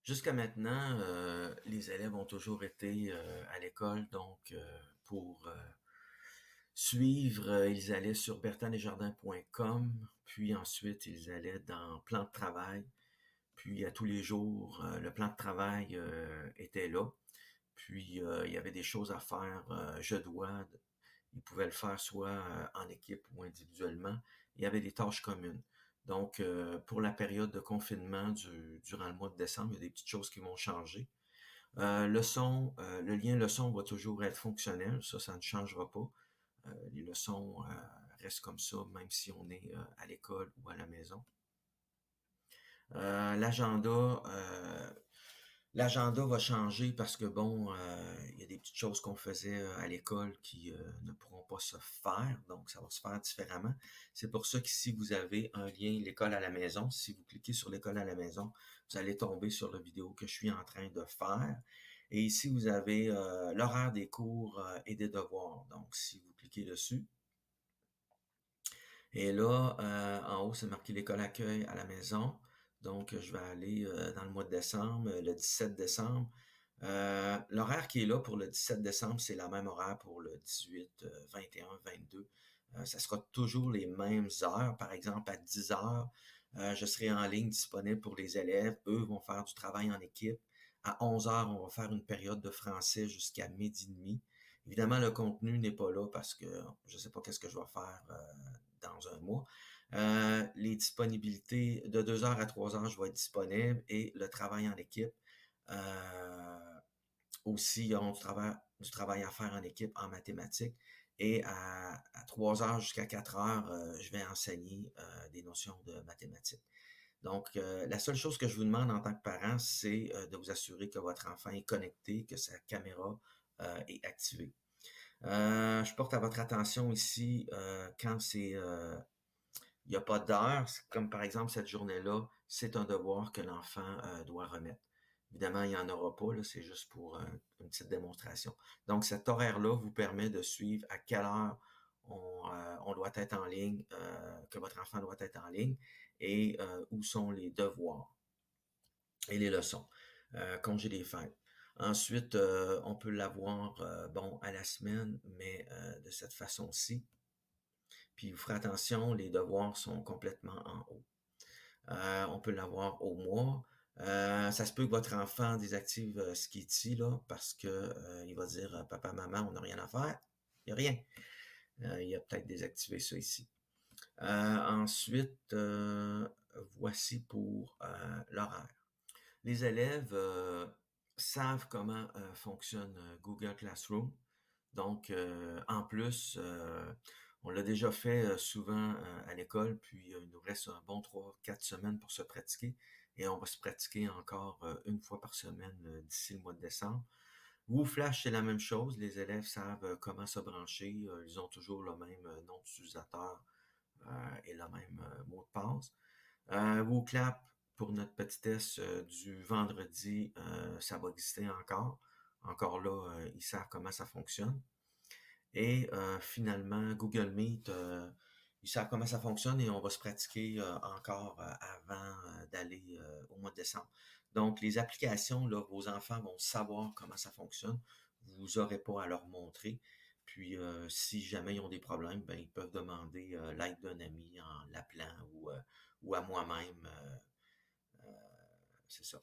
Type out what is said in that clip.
Jusqu'à maintenant, les élèves ont toujours été à l'école, donc pour suivre, ils allaient sur berthandesjardins.com, puis ensuite ils allaient dans plan de travail, puis à tous les jours, le plan de travail était là, puis il y avait des choses à faire, je dois, ils pouvaient le faire soit en équipe ou individuellement. Il y avait des tâches communes. Donc, pour la période de confinement durant le mois de décembre, il y a des petites choses qui vont changer. Le son, le lien leçon va toujours être fonctionnel, ça ne changera pas. Les leçons restent comme ça, même si on est à l'école ou à la maison. L'agenda, l'agenda va changer parce que bon, il y a des petites choses qu'on faisait à l'école qui ne pourront pas se faire, donc ça va se faire différemment. C'est pour ça qu'ici vous avez un lien l'école à la maison. Si vous cliquez sur l'école à la maison, vous allez tomber sur la vidéo que je suis en train de faire. Et ici vous avez l'horaire des cours et des devoirs. Donc si vous cliquez dessus, et là, en haut, c'est marqué l'école accueil à la maison. Donc, je vais aller dans le mois de décembre, le 17 décembre. L'horaire qui est là pour le 17 décembre, c'est la même horaire pour le 18, 21, 22. Ça sera toujours les mêmes heures. Par exemple, à 10 heures, je serai en ligne disponible pour les élèves. Eux vont faire du travail en équipe. À 11 heures, on va faire une période de français jusqu'à midi et demi. Évidemment, le contenu n'est pas là parce que je sais pas qu'est-ce que je vais faire dans un mois. Les disponibilités de 2 heures à 3 heures, je vais être disponible et le travail en équipe. Aussi, ils auront du travail à faire en équipe en mathématiques. Et à 3 heures jusqu'à 4 heures, je vais enseigner des notions de mathématiques. Donc, la seule chose que je vous demande en tant que parent, c'est de vous assurer que votre enfant est connecté, que sa caméra est activée. Je porte à votre attention ici quand c'est il n'y a pas d'heure, comme par exemple cette journée-là, c'est un devoir que l'enfant doit remettre. Évidemment, il n'y en aura pas, là, c'est juste pour une petite démonstration. Donc, cet horaire-là vous permet de suivre à quelle heure on doit être en ligne, que votre enfant doit être en ligne, et où sont les devoirs et les leçons. Congé des fêtes. Ensuite, on peut l'avoir bon à la semaine, mais de cette façon-ci. Puis vous ferez attention, les devoirs sont complètement en haut. On peut l'avoir au mois. Ça se peut que votre enfant désactive Skitty là parce que il va dire papa, maman, on n'a rien à faire. Il n'y a rien. Il a peut-être désactivé ça ici. Ensuite, voici pour l'horaire. Les élèves savent comment fonctionne Google Classroom. Donc, en plus, on l'a déjà fait souvent à l'école, puis il nous reste un bon 3, 4 semaines pour se pratiquer. Et on va se pratiquer encore une fois par semaine d'ici le mois de décembre. Flash, c'est la même chose. Les élèves savent comment se brancher. Ils ont toujours le même nom d'utilisateur et le même mot de passe. WooClap, pour notre petit test du vendredi, ça va exister encore. Encore là, ils savent comment ça fonctionne. Et finalement, Google Meet, ils savent comment ça fonctionne et on va se pratiquer encore avant d'aller au mois de décembre. Donc, les applications, là, vos enfants vont savoir comment ça fonctionne. Vous aurez pas à leur montrer. Puis, si jamais ils ont des problèmes, ben, ils peuvent demander l'aide d'un ami en l'appelant ou à moi-même. C'est ça.